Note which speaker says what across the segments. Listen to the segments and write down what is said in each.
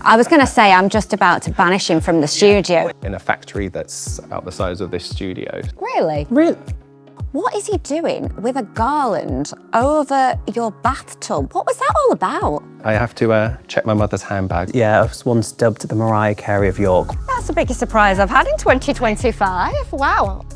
Speaker 1: I was going to say, I'm just about to banish him from the studio.
Speaker 2: In a factory that's about the size of this studio.
Speaker 1: Really?
Speaker 3: Really?
Speaker 1: What is he doing with a garland over your bathtub? What was that all about?
Speaker 2: I have to check my mother's handbag.
Speaker 3: Yeah, I was once dubbed the Mariah Carey of York.
Speaker 1: That's the biggest surprise I've had in 2025. Wow.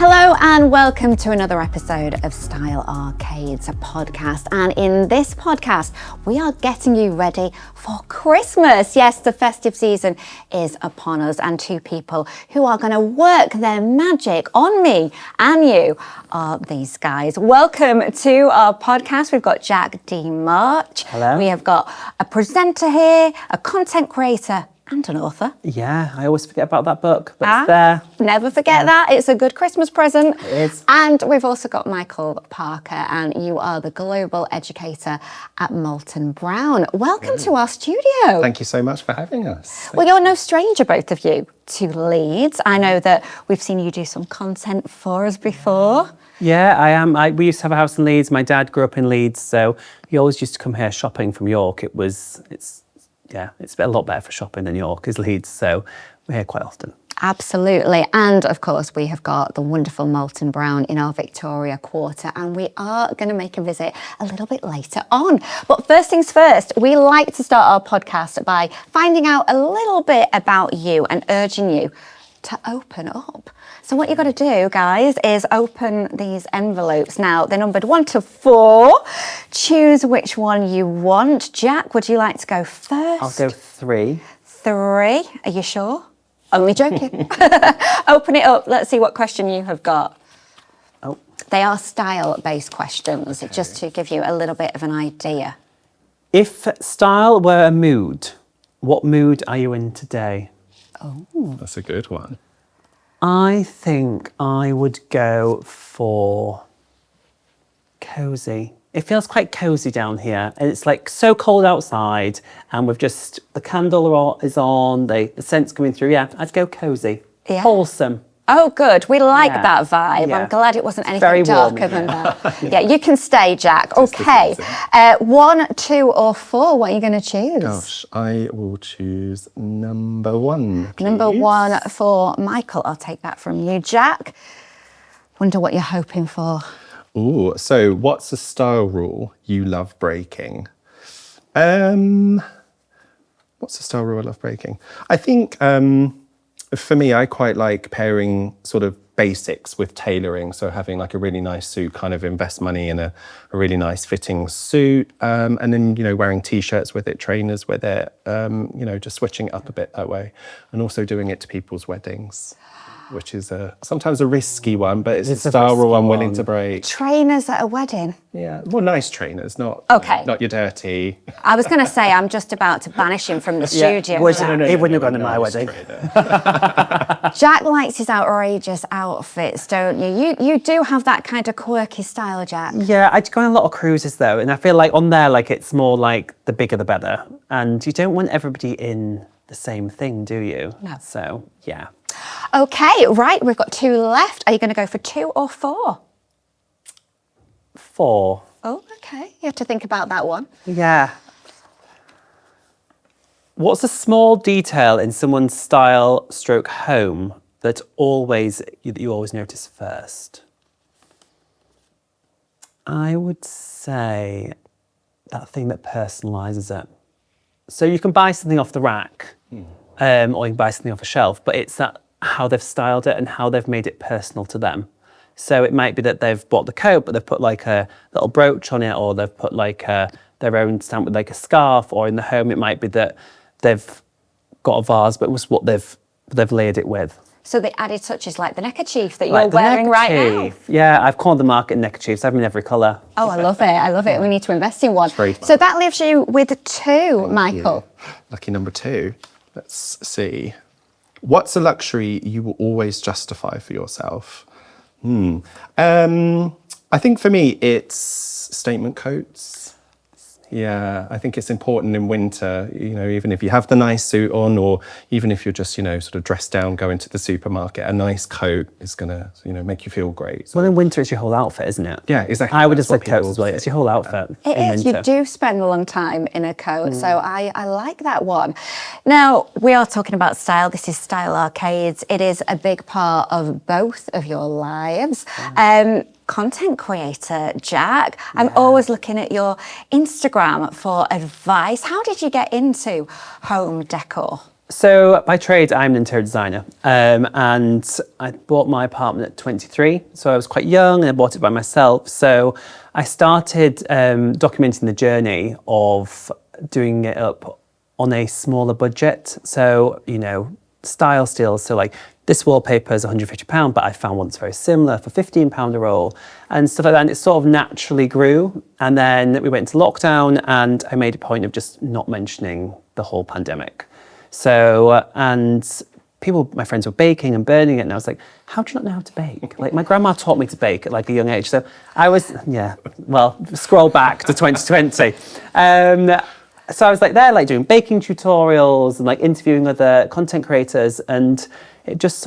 Speaker 1: Hello and welcome to another episode of Style Arcades, a podcast. And in this podcast, we are getting you ready for Christmas. Yes, the festive season is upon us, and two people who are going to work their magic on me and you are these guys. Welcome to our podcast. We've got Jack D. March.
Speaker 3: Hello.
Speaker 1: We have got a presenter here, a content creator, and an author.
Speaker 3: Yeah, I always forget about that book, but it's there.
Speaker 1: Never forget that. It's a good Christmas present.
Speaker 3: It is.
Speaker 1: And we've also got Michael Parker, and you are the global educator at Molton Brown. Welcome to our studio.
Speaker 2: Thank you so much for having us.
Speaker 1: Well, you're no stranger, both of you, to Leeds. I know that we've seen you do some content for us before.
Speaker 3: Yeah, I am. We used to have a house in Leeds. My dad grew up in Leeds, so he always used to come here shopping from York. It's a lot better for shopping than York is Leeds, so we're here quite often.
Speaker 1: Absolutely. And of course, we have got the wonderful Molton Brown in our Victoria quarter, and we are going to make a visit a little bit later on. But first things first, we like to start our podcast by finding out a little bit about you and urging you to open up. So what you've got to do, guys, is open these envelopes. Now, they're numbered 1 to 4. Choose which one you want. Jack, would you like to go first?
Speaker 3: I'll go 3.
Speaker 1: 3. Are you sure? Only joking. Open it up. Let's see what question you have got.
Speaker 3: Oh.
Speaker 1: They are style-based questions, just to give you a little bit of an idea.
Speaker 3: If style were a mood, what mood are you in today?
Speaker 1: Oh.
Speaker 2: That's a good one.
Speaker 3: I think I would go for cozy. It feels quite cozy down here, and it's like so cold outside, and we've just, the candle is on, the scent's coming through. Yeah, I'd go cozy.
Speaker 1: Yeah.
Speaker 3: Wholesome.
Speaker 1: Oh, good. We like
Speaker 3: Yeah.
Speaker 1: that vibe.
Speaker 3: Yeah.
Speaker 1: I'm glad it wasn't anything
Speaker 3: very warm,
Speaker 1: darker than that. Yeah, you can stay, Jack.
Speaker 2: Just
Speaker 1: Okay.
Speaker 2: the
Speaker 1: 1, 2, or 4. What are you going to choose?
Speaker 2: Gosh, I will choose number 1. Please.
Speaker 1: Number 1 for Michael. I'll take that from you, Jack. Wonder what you're hoping for.
Speaker 2: Ooh, so what's a style rule you love breaking? What's a style rule I love breaking? I think for me, I quite like pairing sort of basics with tailoring. So having like a really nice suit, kind of invest money in a really nice fitting suit. And then, wearing t-shirts with it, trainers with it, just switching it up a bit that way. And also doing it to people's weddings, which is sometimes a risky one, but it's a style rule I'm willing to break.
Speaker 1: Trainers at a wedding?
Speaker 2: Yeah, well, nice trainers, not not your dirty.
Speaker 1: I was going to say, I'm just about to banish him from the studio.
Speaker 3: He wouldn't have gone to my wedding.
Speaker 1: Jack likes his outrageous outfits, don't you? You do have that kind of quirky style, Jack.
Speaker 3: Yeah, I go on a lot of cruises though, and I feel like on there, like it's more like the bigger the better, and you don't want everybody in the same thing, do you?
Speaker 1: No.
Speaker 3: So yeah.
Speaker 1: Okay, right. We've got 2 left. Are you going to go for 2 or 4?
Speaker 3: 4.
Speaker 1: Oh, okay. You have to think about that one.
Speaker 3: Yeah. What's a small detail in someone's style stroke home that you always notice first? I would say that thing that personalises it. So you can buy something off the rack, or you can buy something off a shelf, but it's that how they've styled it and how they've made it personal to them. So it might be that they've bought the coat, but they've put like a little brooch on it, or they've put like their own stamp with like a scarf, or in the home it might be that they've got a vase, but it was what they've layered it with.
Speaker 1: So the added touches like the neckerchief that
Speaker 3: Like
Speaker 1: you're
Speaker 3: the
Speaker 1: wearing right now.
Speaker 3: neckerchief. Yeah, I've cornered the market in neckerchiefs. I have them in every colour.
Speaker 1: Oh, I love it. I love it. We need to invest in one.
Speaker 2: very fun.
Speaker 1: So that leaves you with 2, Michael.
Speaker 2: Lucky number 2. Let's see. What's a luxury you will always justify for yourself? I think for me, it's statement coats. Yeah, I think it's important in winter, even if you have the nice suit on, or even if you're just, sort of dressed down, going to the supermarket, a nice coat is going to, make you feel great.
Speaker 3: Well, in winter, it's your whole outfit, isn't it?
Speaker 2: Yeah, exactly.
Speaker 3: I would have
Speaker 2: That's what
Speaker 3: said coats
Speaker 2: people
Speaker 3: as well.
Speaker 2: say.
Speaker 3: It's your whole outfit
Speaker 1: It
Speaker 3: in
Speaker 1: is.
Speaker 3: winter.
Speaker 1: You do spend a long time in a coat, so I like that one. Now, we are talking about style. This is Style Arcades. It is a big part of both of your lives. Content creator, Jack. I'm always looking at your Instagram for advice. How did you get into home decor?
Speaker 3: So by trade, I'm an interior designer, and I bought my apartment at 23. So I was quite young, and I bought it by myself. So I started documenting the journey of doing it up on a smaller budget. So style steals. So like this wallpaper is £150, but I found one that's very similar for £15 a roll and stuff like that. And it sort of naturally grew. And then we went into lockdown, and I made a point of just not mentioning the whole pandemic. So, and people, my friends were baking and burning it. And I was like, how do you not know how to bake? Like my grandma taught me to bake at like a young age. So I was, scroll back to 2020. So I was like there, like doing baking tutorials and like interviewing other content creators. And it just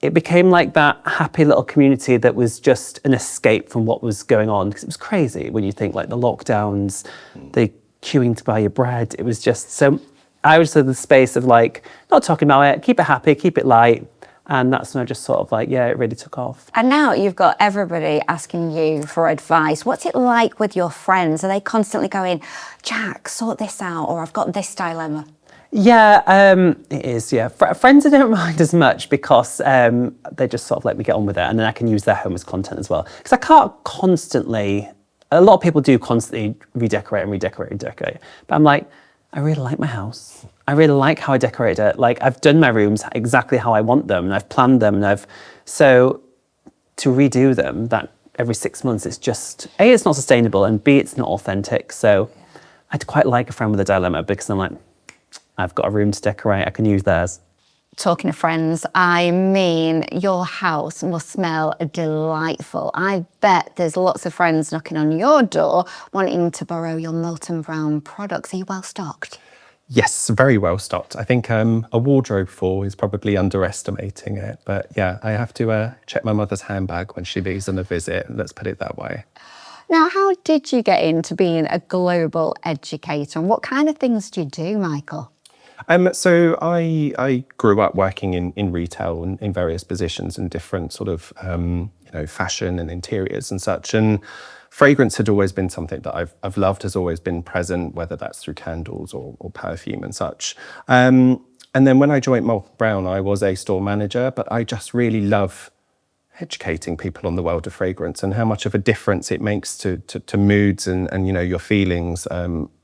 Speaker 3: it became like that happy little community that was just an escape from what was going on. Because it was crazy when you think like the lockdowns, the queuing to buy your bread. It was just so... I was in the space of like, not talking about it, keep it happy, keep it light. And that's when I just sort of like, it really took off.
Speaker 1: And now you've got everybody asking you for advice. What's it like with your friends? Are they constantly going, Jack, sort this out, or I've got this dilemma?
Speaker 3: Yeah, it is, yeah. Friends I don't mind as much because they just sort of let me get on with it, and then I can use their home as content as well. Because I can't constantly, a lot of people do constantly redecorate. But I'm like, I really like my house. I really like how I decorate it. Like I've done my rooms exactly how I want them, and I've planned them, and so to redo them that every 6 months, it's just A, it's not sustainable, and B, it's not authentic. So I'd quite like a friend with a dilemma, because I'm like, I've got a room to decorate, I can use theirs.
Speaker 1: Talking of friends, I mean, your house must smell delightful. I bet there's lots of friends knocking on your door wanting to borrow your Molton Brown products. Are you well stocked?
Speaker 2: Yes, very well stocked. I think a wardrobe full is probably underestimating it. But yeah, I have to check my mother's handbag when she leaves on a visit. Let's put it that way.
Speaker 1: Now, how did you get into being a global educator? And what kind of things do you do, Michael?
Speaker 2: So I grew up working in retail and in various positions in different sort of, fashion and interiors and such. And fragrance had always been something that I've loved, has always been present, whether that's through candles or perfume and such. And then when I joined Molton Brown, I was a store manager, but I just really love educating people on the world of fragrance and how much of a difference it makes to moods and your feelings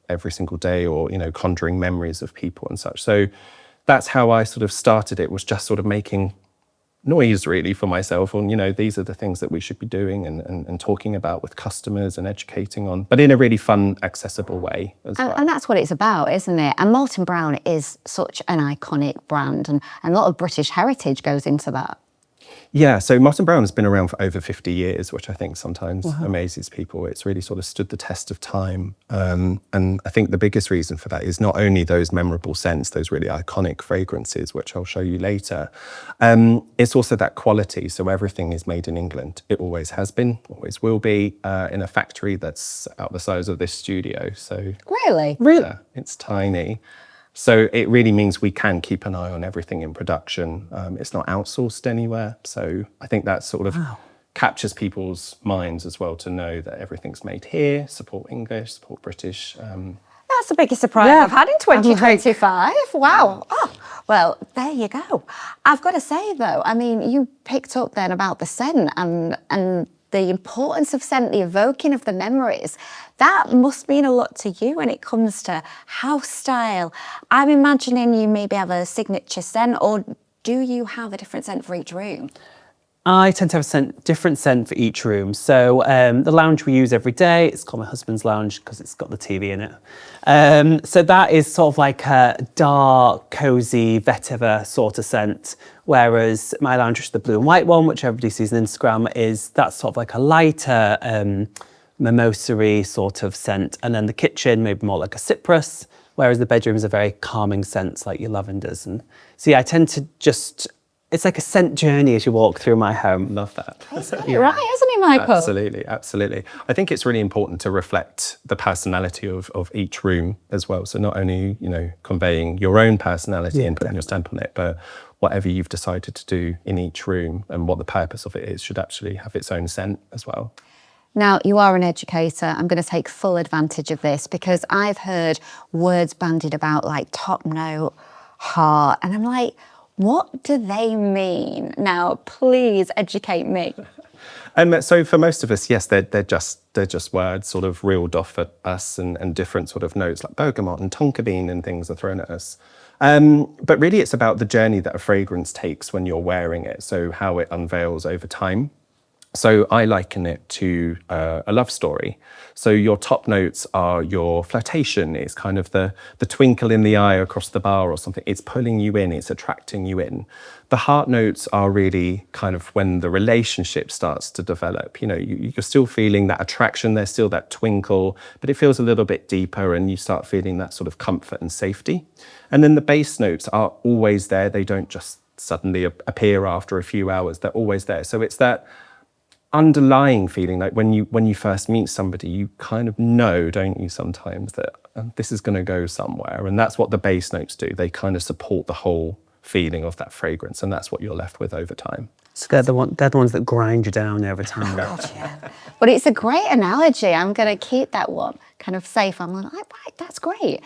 Speaker 2: every single day, or conjuring memories of people and such. So that's how I sort of started it, was just sort of making noise really for myself on these are the things that we should be doing and talking about with customers and educating on, but in a really fun, accessible way as well.
Speaker 1: And that's what it's about, isn't it? And Molton Brown is such an iconic brand, and a lot of British heritage goes into that.
Speaker 2: Yeah, so Molton Brown has been around for over 50 years, which I think sometimes amazes people. It's really sort of stood the test of time. And I think the biggest reason for that is not only those memorable scents, those really iconic fragrances, which I'll show you later. It's also that quality. So everything is made in England. It always has been, always will be, in a factory that's about the size of this studio. So
Speaker 1: Really?
Speaker 2: yeah, it's tiny. So it really means we can keep an eye on everything in production. It's not outsourced anywhere. So I think that sort of captures people's minds as well, to know that everything's made here, support English, support British.
Speaker 1: That's the biggest surprise I've had in 2025. Wow. Oh, well, there you go. I've got to say, though, I mean, you picked up then about the scent and the importance of scent, the evoking of the memories. That must mean a lot to you when it comes to house style. I'm imagining you maybe have a signature scent, or do you have a different scent for each room?
Speaker 3: I tend to have a different scent for each room. So the lounge we use every day, it's called my husband's lounge because it's got the TV in it. So that is sort of like a dark, cosy, vetiver sort of scent. Whereas my lounge, which is the blue and white one, which everybody sees on Instagram, that's sort of like a lighter, mimosa-y sort of scent. And then the kitchen, maybe more like a cypress, whereas the bedrooms are very calming scents like your lavenders. And so yeah, I tend to just, it's like a scent journey as you walk through my home.
Speaker 2: Love that.
Speaker 1: He's got it right, hasn't he, Michael?
Speaker 2: Absolutely, absolutely. I think it's really important to reflect the personality of each room as well. So not only, conveying your own personality and putting your stamp on it, but whatever you've decided to do in each room and what the purpose of it is should actually have its own scent as well.
Speaker 1: Now, you are an educator. I'm going to take full advantage of this because I've heard words bandied about like top note, heart, and I'm like, what do they mean? Now, please educate me.
Speaker 2: So for most of us, yes, they're just words sort of reeled off at us and different sort of notes like bergamot and tonka bean and things are thrown at us. But really it's about the journey that a fragrance takes when you're wearing it. So how it unveils over time. So I liken it to a love story. So your top notes are your flirtation. It's kind of the twinkle in the eye across the bar or something. It's pulling you in, it's attracting you in. The heart notes are really kind of when the relationship starts to develop. You're still feeling that attraction, there's still that twinkle, but it feels a little bit deeper and you start feeling that sort of comfort and safety. And then the base notes are always there. They don't just suddenly appear after a few hours. They're always there. So it's that underlying feeling, like when you first meet somebody, you kind of know, don't you, sometimes that this is going to go somewhere, and that's what the base notes do. They kind of support the whole feeling of that fragrance, and that's what you're left with over time.
Speaker 3: So they're the ones that grind you down over time.
Speaker 1: God, yeah. But it's a great analogy. I'm going to keep that one kind of safe. I'm like, right, that's great.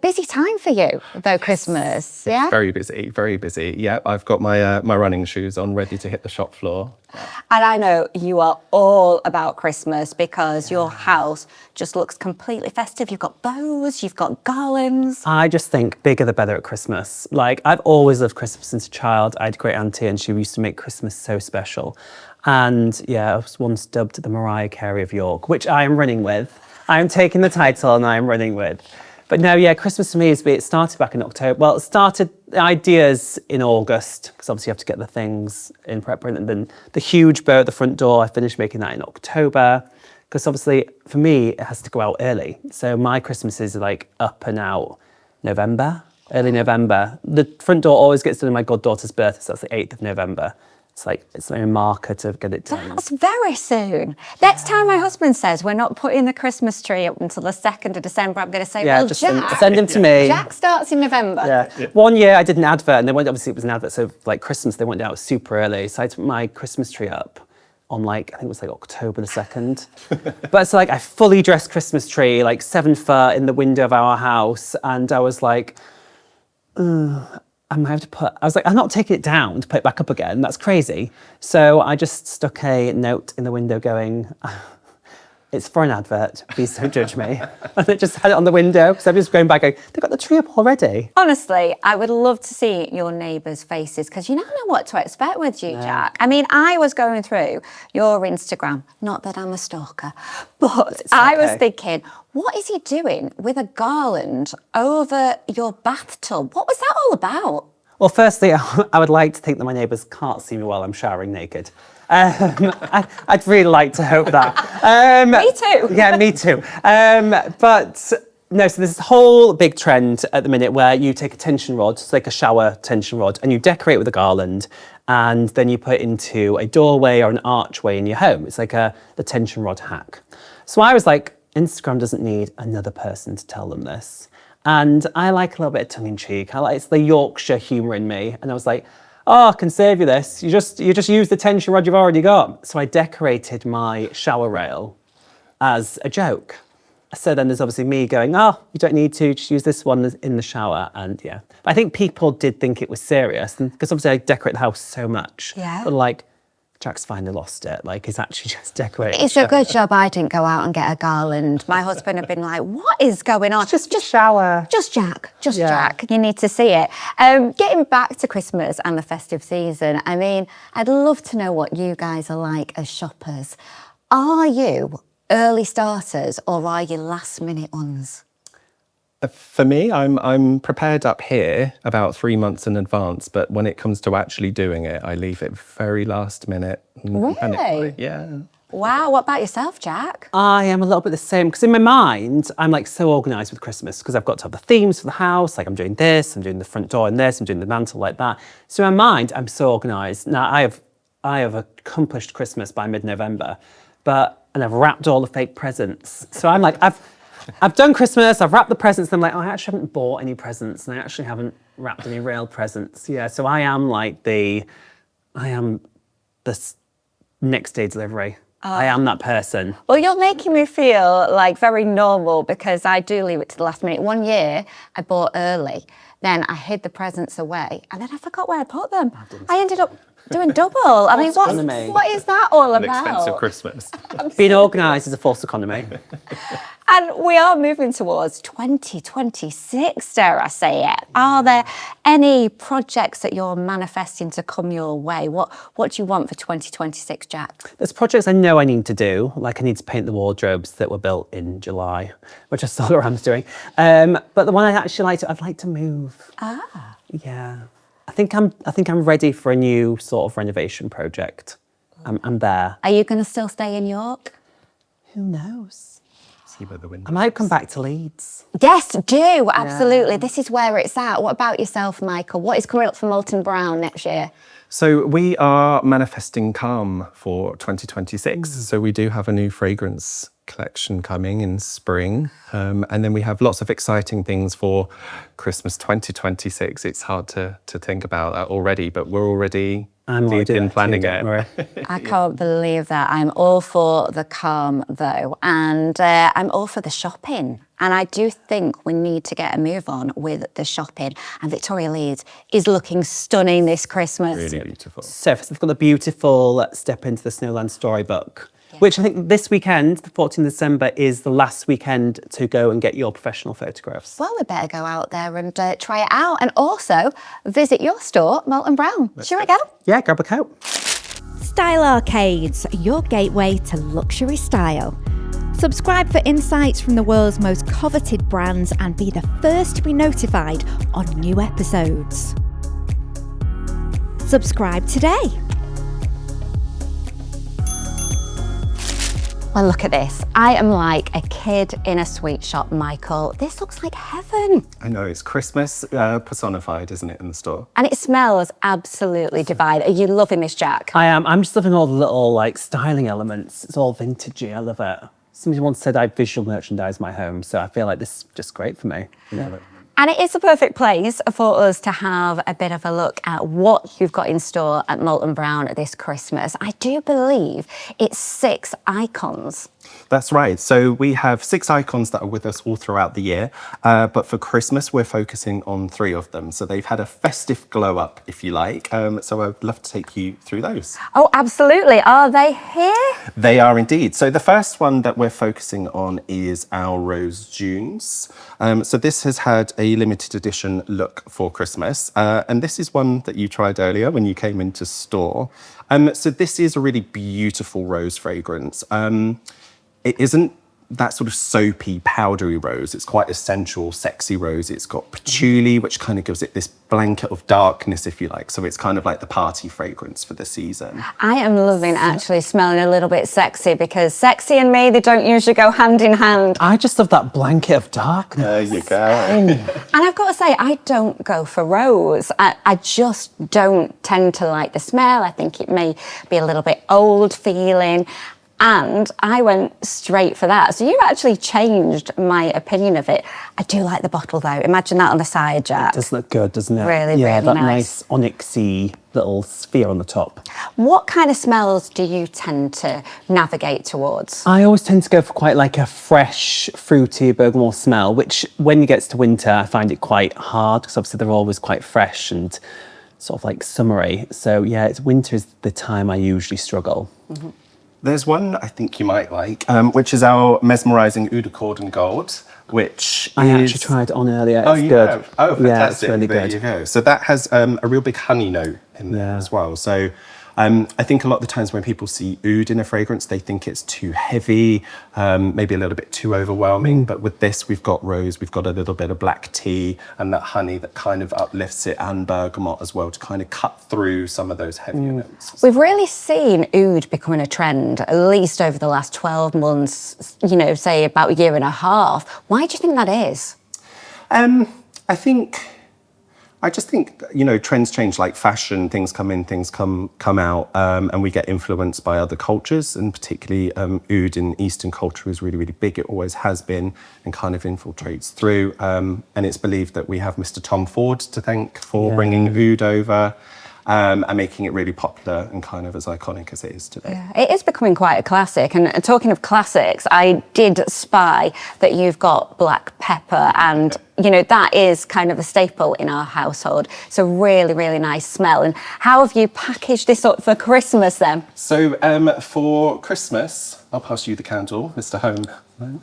Speaker 1: Busy time for you, though, Christmas, yeah?
Speaker 2: It's very busy, very busy. Yeah, I've got my my running shoes on, ready to hit the shop floor.
Speaker 1: And I know you are all about Christmas because your house just looks completely festive. You've got bows, you've got garlands.
Speaker 3: I just think bigger the better at Christmas. Like, I've always loved Christmas since a child. I had a great auntie and she used to make Christmas so special. And yeah, I was once dubbed the Mariah Carey of York, which I am running with. I am taking the title and I am running with. But no, yeah, Christmas for me it started back in October. Well, it started ideas in August, because obviously you have to get the things in prep. And then the huge bow at the front door, I finished making that in October. Because obviously, for me, it has to go out early. So my Christmases are like up and out November, early November. The front door always gets done on my goddaughter's birthday, so that's the 8th of November. It's a marker to get it done.
Speaker 1: That's very soon. Next time my husband says we're not putting the Christmas tree up until the 2nd of December, I'm going to say,
Speaker 3: yeah,
Speaker 1: well,
Speaker 3: just
Speaker 1: Jack,
Speaker 3: send him to me.
Speaker 1: Jack starts in November.
Speaker 3: Yeah. One year I did an advert, and obviously it was an advert, so like Christmas, they went out super early. So I took my Christmas tree up on I think it was like October the 2nd. But it's like I fully dressed Christmas tree, like 7 foot in the window of our house. And I was like, I was like, I'm not taking it down to put it back up again. That's crazy. So I just stuck a note in the window going, it's for an advert. Please don't judge me. And I just had it on the window because I'm just going back going, they've got the tree up already.
Speaker 1: Honestly, I would love to see your neighbours' faces because you never know what to expect with you, Jack. I mean, I was going through your Instagram, not that I'm a stalker, but I was thinking, what is he doing with a garland over your bathtub? What was that all about?
Speaker 3: Well, firstly, I would like to think that my neighbours can't see me while I'm showering naked. I'd really like to hope that.
Speaker 1: Me too.
Speaker 3: Yeah, me too. But no, so there's this whole big trend at the minute where you take a tension rod, it's like a shower tension rod, and you decorate with a garland, and then you put it into a doorway or an archway in your home. It's like the tension rod hack. So I was like, Instagram doesn't need another person to tell them this. And I like a little bit of tongue-in-cheek. It's the Yorkshire humour in me. And I was like, I can save you this. You just use the tension rod you've already got. So I decorated my shower rail as a joke. So then there's obviously me going, you don't need to, just use this one in the shower. And yeah, but I think people did think it was serious because obviously I decorate the house so much.
Speaker 1: Yeah.
Speaker 3: But like, Jack's finally lost it. Like, he's actually just decorating.
Speaker 1: It's a good job I didn't go out and get a garland. My husband had been like, what is going on?
Speaker 3: Just shower.
Speaker 1: Just Jack. Jack. You need to see it. Getting back to Christmas and the festive season, I mean, I'd love to know what you guys are like as shoppers. Are you early starters or are you last minute ones?
Speaker 2: For me, I'm prepared up here about 3 months in advance, but when it comes to actually doing it, I leave it very last minute.
Speaker 1: Really?
Speaker 2: Yeah.
Speaker 1: Wow, what about yourself, Jack?
Speaker 3: I am a little bit the same because in my mind, I'm like so organised with Christmas because I've got to have the themes for the house. Like I'm doing this, I'm doing the front door and this, I'm doing the mantle like that. So in my mind, I'm so organised. Now I have accomplished Christmas by mid-November, and I've wrapped all the fake presents. So I'm like, I've done Christmas, I've wrapped the presents, and I'm like, oh, I actually haven't bought any presents, and I actually haven't wrapped any real presents. Yeah, so I am the next day delivery. I am that person.
Speaker 1: Well, you're making me feel like very normal because I do leave it to the last minute. One year, I bought early, then I hid the presents away, and then I forgot where I put them. I ended up doing double. I mean, what is that all
Speaker 2: An
Speaker 1: about?
Speaker 2: expensive Christmas.
Speaker 3: Being organised is a false economy.
Speaker 1: And we are moving towards 2026, dare I say it. Are there any projects that you're manifesting to come your way? What do you want for 2026, Jack?
Speaker 3: There's projects I know I need to do, like I need to paint the wardrobes that were built in July, which I saw Ram's doing. But the one I'd like to move.
Speaker 1: Ah.
Speaker 3: Yeah. I think I'm ready for a new sort of renovation project. I'm there.
Speaker 1: Are you going to still stay in York?
Speaker 3: Who knows?
Speaker 2: See where the wind
Speaker 3: I might come back to Leeds.
Speaker 1: Yes, do. Absolutely. This is where it's at. What about yourself, Michael? What is coming up for Molton Brown next year?
Speaker 2: So we are manifesting calm for 2026. So we do have a new fragrance collection coming in spring. And then we have lots of exciting things for Christmas 2026. It's hard to think about that already, but we're already deep in planning it.
Speaker 1: I can't believe that. I'm all for the calm, though, and I'm all for the shopping. And I do think we need to get a move on with the shopping. And Victoria Leeds is looking stunning this Christmas.
Speaker 2: Really beautiful.
Speaker 3: So we've got the beautiful Step Into the Snowland storybook, which I think this weekend, the 14th of December, is the last weekend to go and get your professional photographs.
Speaker 1: Well, we better go out there and try it out, and also visit your store, Molton Brown. Shall we go?
Speaker 3: Yeah, grab a coat.
Speaker 4: Style Arcades, your gateway to luxury style. Subscribe for insights from the world's most coveted brands and be the first to be notified on new episodes. Subscribe today.
Speaker 1: Well, look at this. I am like a kid in a sweet shop, Michael. This looks like heaven.
Speaker 2: I know, it's Christmas personified, isn't it, in the store?
Speaker 1: And it smells absolutely divine. Are you loving this, Jack?
Speaker 3: I am. I'm just loving all the little like styling elements. It's all vintagey. I love it. Somebody once said I visual merchandise my home, so I feel like this is just great for me.
Speaker 2: Yeah.
Speaker 1: And it is a perfect place for us to have a bit of a look at what you've got in store at Molton Brown this Christmas. I do believe it's 6 icons.
Speaker 2: That's right. So we have 6 icons that are with us all throughout the year. But for Christmas, we're focusing on 3 of them. So they've had a festive glow up, if you like. So I'd love to take you through those.
Speaker 1: Oh, absolutely. Are they here?
Speaker 2: They are indeed. So the first one that we're focusing on is our Rose Dunes. So this has had a limited edition look for Christmas. And this is one that you tried earlier when you came into store. So this is a really beautiful rose fragrance. It isn't that sort of soapy, powdery rose. It's quite a sensual, sexy rose. It's got patchouli, which kind of gives it this blanket of darkness, if you like. So it's kind of like the party fragrance for the season.
Speaker 1: I am loving actually smelling a little bit sexy because sexy and me, they don't usually go hand in hand.
Speaker 3: I just love that blanket of darkness.
Speaker 2: There you go.
Speaker 1: And I've got to say, I don't go for rose. I just don't tend to like the smell. I think it may be a little bit old feeling. And I went straight for that. So you actually changed my opinion of it. I do like the bottle though. Imagine that on the side, Jack.
Speaker 3: It does look good, doesn't it?
Speaker 1: Really,
Speaker 3: yeah,
Speaker 1: really
Speaker 3: that
Speaker 1: nice.
Speaker 3: nice onyxy little sphere on the top.
Speaker 1: What kind of smells do you tend to navigate towards?
Speaker 3: I always tend to go for quite like a fresh, fruity bergamot smell, which when it gets to winter, I find it quite hard because obviously they're always quite fresh and sort of like summery. So yeah, winter is the time I usually struggle.
Speaker 1: Mm-hmm.
Speaker 2: There's one I think you might like, which is our mesmerising Eau de Cordon Gold, which
Speaker 3: I
Speaker 2: is...
Speaker 3: actually tried it on earlier.
Speaker 2: Oh,
Speaker 3: It's
Speaker 2: you
Speaker 3: good.
Speaker 2: have? Oh, fantastic.
Speaker 3: Yeah, it's really
Speaker 2: there
Speaker 3: good.
Speaker 2: you go. So that has a real big honey note in there
Speaker 3: Yeah.
Speaker 2: as well. So I think a lot of the times when people see oud in a fragrance, they think it's too heavy, maybe a little bit too overwhelming. But with this, we've got rose, we've got a little bit of black tea and that honey that kind of uplifts it, and bergamot as well to kind of cut through some of those heavier notes.
Speaker 1: We've really seen oud becoming a trend, at least over the last 12 months, you know, say about a year and a half. Why do you think that is?
Speaker 2: I just think, you know, trends change like fashion, things come in, things come out, and we get influenced by other cultures, and particularly oud in Eastern culture is really, really big. It always has been and kind of infiltrates through. And it's believed that we have Mr. Tom Ford to thank for bringing oud over. And making it really popular and kind of as iconic as it is today.
Speaker 1: Yeah, it is becoming quite a classic. And talking of classics, I did spy that you've got black pepper, and you know that is kind of a staple in our household. It's a really, really nice smell. And how have you packaged this up for Christmas then?
Speaker 2: So for Christmas, I'll pass you the candle, Mr. Home.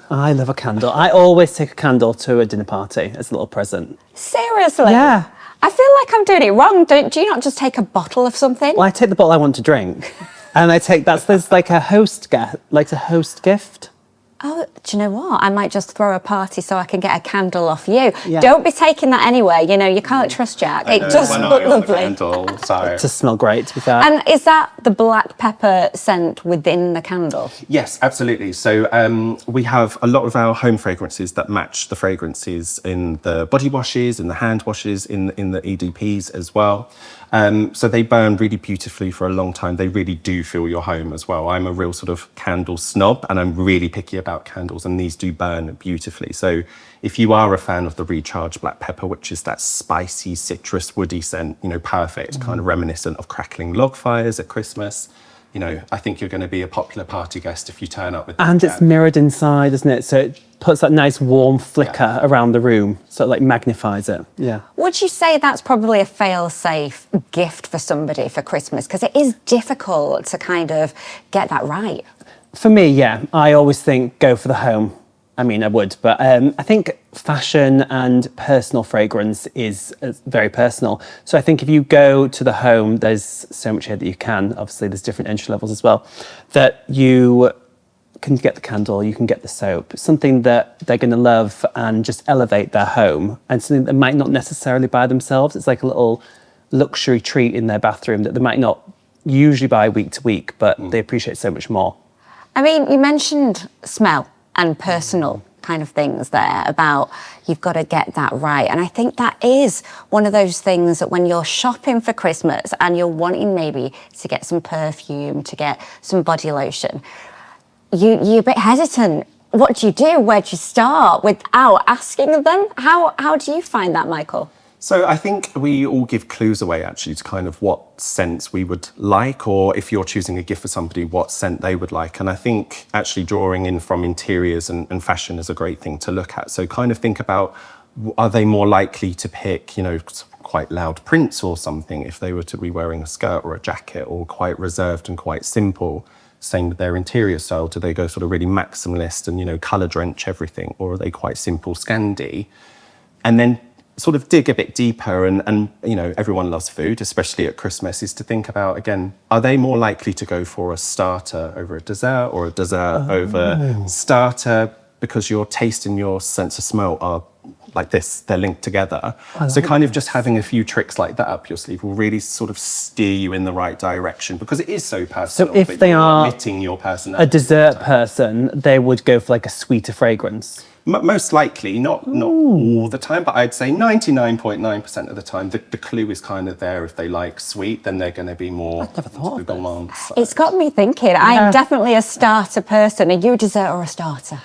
Speaker 3: I love a candle. I always take a candle to a dinner party as a little present.
Speaker 1: Seriously?
Speaker 3: Yeah.
Speaker 1: I feel like I'm doing it wrong. Do you not just take a bottle of something?
Speaker 3: Well, I take the bottle I want to drink, and there's like a host gift.
Speaker 1: Oh, do you know what? I might just throw a party so I can get a candle off you.
Speaker 3: Yeah.
Speaker 1: Don't be taking that anywhere. You know, you can't trust Jack. It does look lovely.
Speaker 2: Candle, so.
Speaker 3: It does smell great, to be fair.
Speaker 1: And is that the black pepper scent within the candle?
Speaker 2: Yes, absolutely. So we have a lot of our home fragrances that match the fragrances in the body washes, in the hand washes, in the EDPs as well. So they burn really beautifully for a long time. They really do feel your home as well. I'm a real sort of candle snob, and I'm really picky about candles, and these do burn beautifully. So if you are a fan of the Recharge black pepper, which is that spicy, citrus, woody scent, you know, perfect, kind of reminiscent of crackling log fires at Christmas. You know, I think you're going to be a popular party guest if you turn up with that.
Speaker 3: And it's mirrored inside, isn't it? So it puts that nice warm flicker around the room, so it like magnifies it. Yeah.
Speaker 1: Would you say that's probably a fail-safe gift for somebody for Christmas? Because it is difficult to kind of get that right.
Speaker 3: For me, yeah. I always think go for the home. I mean, I would, but I think fashion and personal fragrance is very personal. So I think if you go to the home, there's so much here that you can. Obviously, there's different entry levels as well. That you can get the candle, you can get the soap, something that they're going to love and just elevate their home, and something that might not necessarily buy themselves. It's like a little luxury treat in their bathroom that they might not usually buy week to week, but they appreciate so much more.
Speaker 1: I mean, you mentioned smell and personal kind of things there about you've got to get that right. And I think that is one of those things that when you're shopping for Christmas and you're wanting maybe to get some perfume, to get some body lotion, you're a bit hesitant. What do you do? Where do you start without asking them? How do you find that, Michael?
Speaker 2: So I think we all give clues away actually to kind of what scents we would like, or if you're choosing a gift for somebody, what scent they would like. And I think actually drawing in from interiors and fashion is a great thing to look at. So kind of think about, are they more likely to pick, you know, quite loud prints or something if they were to be wearing a skirt or a jacket, or quite reserved and quite simple? Same with their interior style. Do they go sort of really maximalist and, you know, colour drench everything, or are they quite simple Scandi? And then sort of dig a bit deeper, and you know, everyone loves food, especially at Christmas, is to think about, again, are they more likely to go for a starter over a dessert, or a dessert over starter, because your taste and your sense of smell are like this, they're linked together. So kind of just having a few tricks like that up your sleeve will really sort of steer you in the right direction, because it is so personal.
Speaker 3: So if they are
Speaker 2: admitting your personality,
Speaker 3: a dessert person, they would go for like a sweeter fragrance.
Speaker 2: Most likely, not all the time, but I'd say 99.9% of the time, the clue is kind of there. If they like sweet, then they're going to be more
Speaker 3: I've never thought of
Speaker 2: gourmand.
Speaker 1: It's got me thinking. I'm definitely a starter person. Are you a dessert or a starter?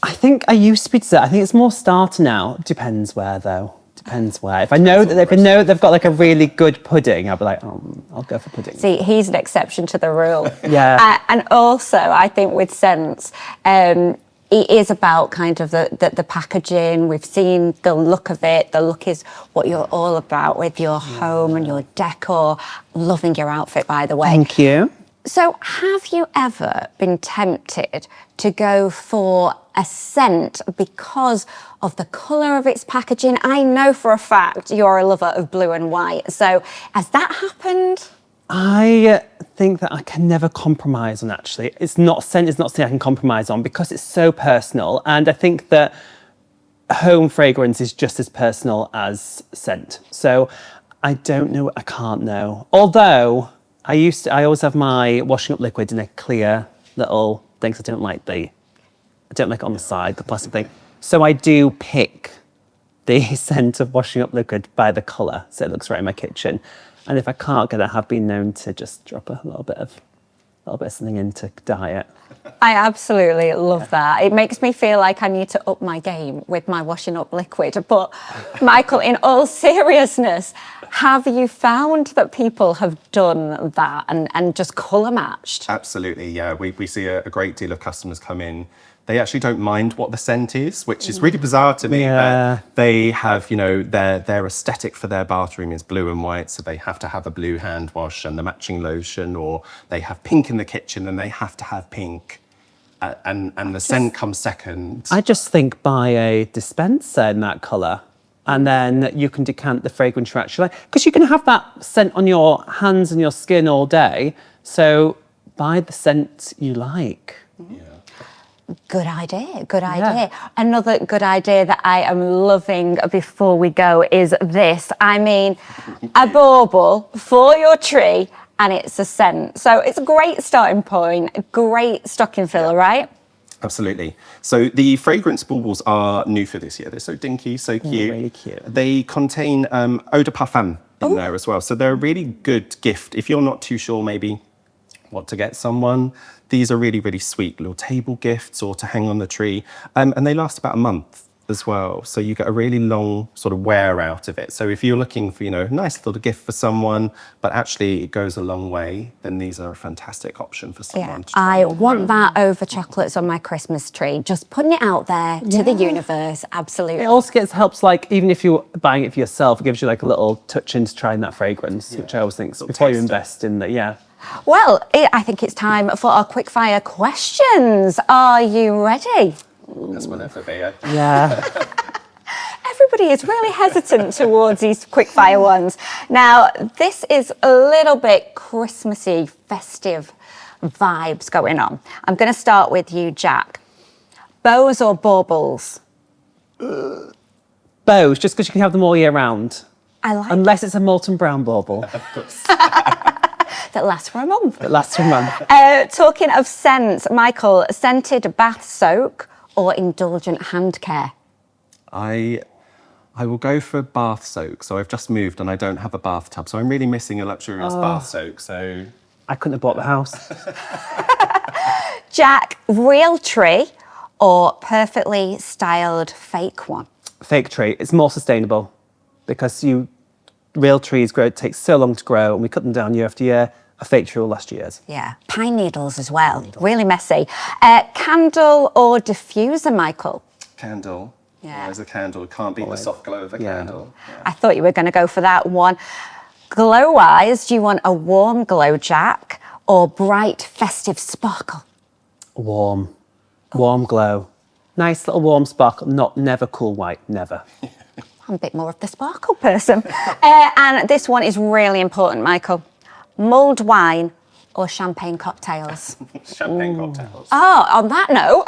Speaker 3: I think I used to be dessert. I think it's more starter now. Depends where, though. Depends where. If I know that they've got like a really good pudding, I'll be like, oh, I'll go for pudding.
Speaker 1: See, he's an exception to the rule.
Speaker 3: Yeah.
Speaker 1: And also, I think with scents, it is about kind of the packaging. We've seen the look of it. The look is what you're all about with your home and your decor. Loving your outfit, by the way.
Speaker 3: Thank you.
Speaker 1: So have you ever been tempted to go for a scent because of the colour of its packaging? I know for a fact you're a lover of blue and white. So has that happened?
Speaker 3: I think that I can never compromise on, actually. Scent is not something I can compromise on because it's so personal. And I think that home fragrance is just as personal as scent. So I don't know, I can't know. Although I always have my washing up liquid in a clear little thing, 'cause I don't like it on the side, the plastic thing. So I do pick the scent of washing up liquid by the colour, so it looks right in my kitchen. And if I can't get it, I have been known to just drop a little bit of something in to dye it.
Speaker 1: I absolutely love that. It makes me feel like I need to up my game with my washing up liquid. But Michael, in all seriousness, have you found that people have done that and just colour matched?
Speaker 2: Absolutely, yeah. We see a great deal of customers come in. They actually don't mind what the scent is, which is really bizarre to me.
Speaker 3: Yeah.
Speaker 2: They have, their aesthetic for their bathroom is blue and white, so they have to have a blue hand wash and the matching lotion, or they have pink in the kitchen and they have to have pink. And the scent comes second.
Speaker 3: I just think buy a dispenser in that colour, and then you can decant the fragrance you actually like. Because you can have that scent on your hands and your skin all day, so buy the scent you like.
Speaker 2: Yeah.
Speaker 1: Good idea. Another good idea that I am loving before we go is this. I mean, a bauble for your tree, and it's a scent. So it's a great starting point, a great stocking filler, right?
Speaker 2: Absolutely. So the fragrance baubles are new for this year. They're so dinky, so cute.
Speaker 3: Really cute.
Speaker 2: They contain eau de parfum in there as well. So they're a really good gift. If you're not too sure maybe what to get someone, these are really, really sweet little table gifts or to hang on the tree. And they last about a month as well. So you get a really long sort of wear out of it. So if you're looking for, a nice little gift for someone, but actually it goes a long way, then these are a fantastic option for someone.
Speaker 1: Yeah, I want that over chocolates on my Christmas tree. Just putting it out there to the universe, absolutely.
Speaker 3: It also helps, like, even if you're buying it for yourself, it gives you like a little touch into trying that fragrance, which I always think before you invest in that,
Speaker 1: Well, I think it's time for our quickfire questions. Are you ready?
Speaker 2: That's whenever they
Speaker 3: Yeah.
Speaker 1: Everybody is really hesitant towards these quickfire ones. Now, this is a little bit Christmassy, festive vibes going on. I'm going to start with you, Jack. Bows or baubles?
Speaker 3: Bows, just because you can have them all year round.
Speaker 1: I like
Speaker 3: Unless it's a Molton Brown bauble.
Speaker 1: that lasts for a month.
Speaker 3: It lasts for a month.
Speaker 1: Talking of scents, Michael, scented bath soak or indulgent hand care?
Speaker 2: I will go for bath soak. So I've just moved and I don't have a bathtub. So I'm really missing a luxurious bath soak. So
Speaker 3: I couldn't have bought the house.
Speaker 1: Jack, real tree or perfectly styled fake one?
Speaker 3: Fake tree. It's more sustainable because real trees grow. It takes so long to grow, and we cut them down year after year. A fake tree will last years.
Speaker 1: Yeah, pine needles as well. Really messy. Candle or diffuser, Michael?
Speaker 2: candle.
Speaker 1: Yeah.
Speaker 2: There's a candle. It can't beat the soft glow of a candle. Yeah.
Speaker 1: I thought you were going to go for that one. Glow-wise, do you want a warm glow, Jack, or bright, festive sparkle?
Speaker 3: Warm glow. Nice little warm sparkle, never cool white, never.
Speaker 1: I'm a bit more of the sparkle person. And this one is really important, Michael. Mulled wine or champagne cocktails?
Speaker 2: Champagne cocktails.
Speaker 1: Oh, on that note...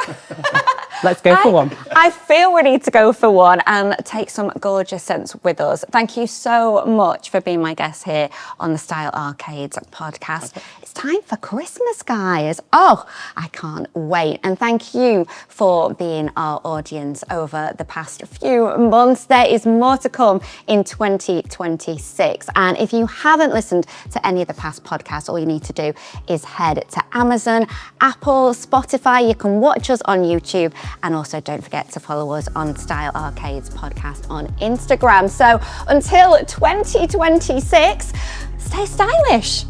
Speaker 3: Let's go for one.
Speaker 1: I feel we need to go for one and take some gorgeous scents with us. Thank you so much for being my guest here on the Style Arcades podcast. It's time for Christmas, guys. Oh, I can't wait. And thank you for being our audience over the past few months. There is more to come in 2026. And if you haven't listened to any of the past podcasts, all you need to do is head to Amazon, Apple, Spotify. You can watch us on YouTube. And also don't forget to follow us on Style Arcades podcast on Instagram. So until 2026, stay stylish.